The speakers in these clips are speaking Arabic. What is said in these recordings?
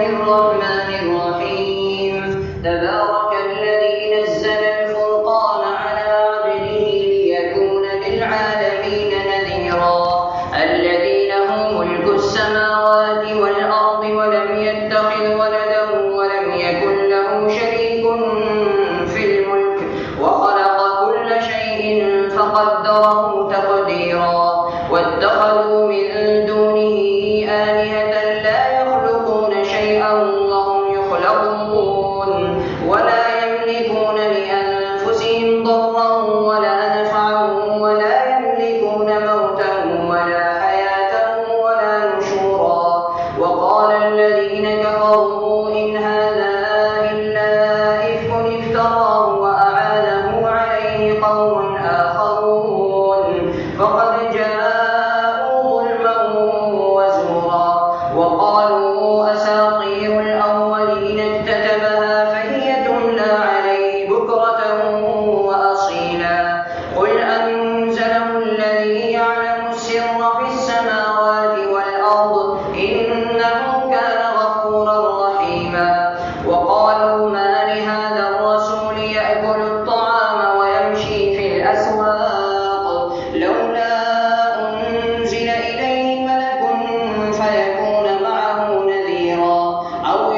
الرحمن الرحيم تبارك الذي نزل الفرقان على عبده ليكون للعالمين نذيرا الذي له ملك السماوات والأرض ولم يتخذ ولدا ولم يكن له شريك في الملك وخلق كل شيء فقدره تقديرا واتخذوا من دونه آلهة لا يخلقون شيئا وهم يخلقون ولا يملكون لأنفسهم ضرا ولا نفعا ولا يملكون موتا ولا حياة ولا نشورا وقال الذين كفروا إن هذا إلا إفك افتراه وأعانه عليه قوم آخرون فقد جاءوا ظلما وزورا وقالوا أساطير الأولين اكتتبها فهي تملى عليه بكرة وأصيلا قل أنزله الذي يعلم السر في السماوات والأرض إنه كان غفورا رحيما وقالوا ما لهذا الرسول يأكل الطعام ويمشي في الأسواق لولا أنزل إليه ملك فيكون معه نذيرا أو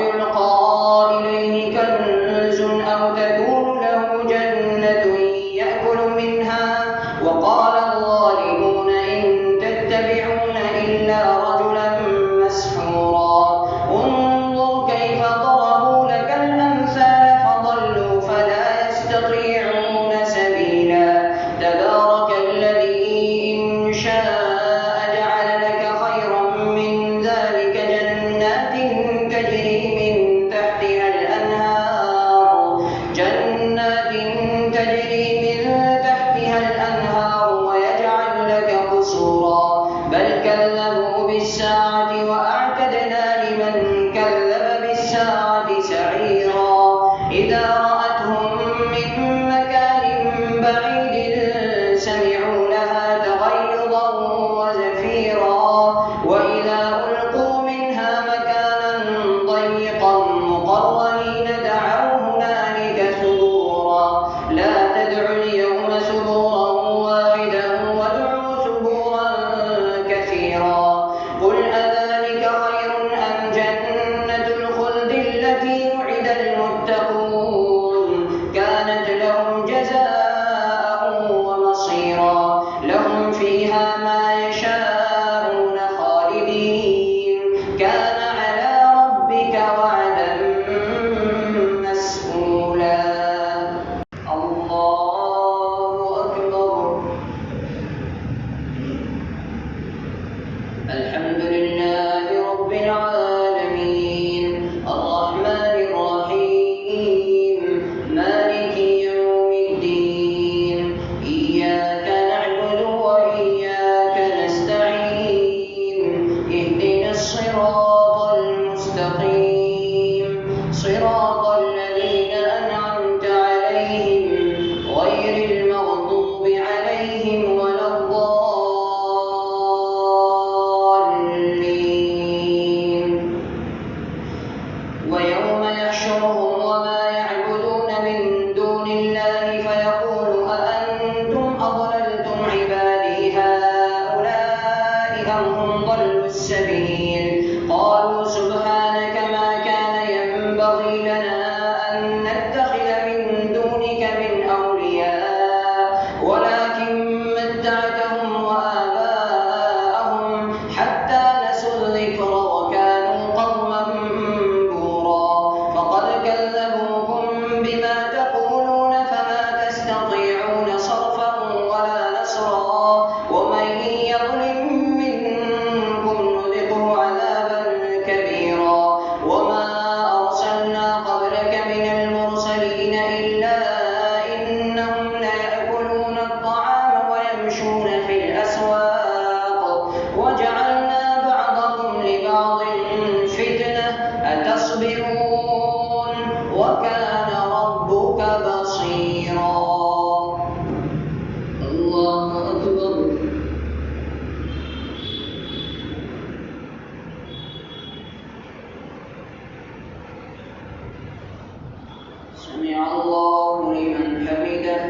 سمع الله لمن حمده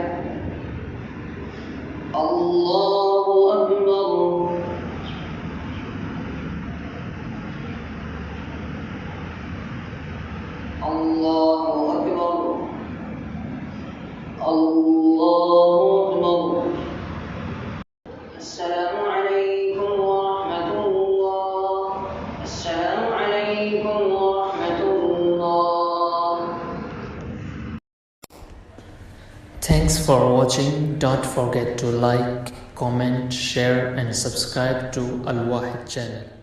الله أكبر الله أكبر الله أكبر. السلام عليكم ورحمة الله. السلام عليكم ورحمة الله. Thanks for watching. Don't forget to like, comment, share and subscribe to Al Wahid channel.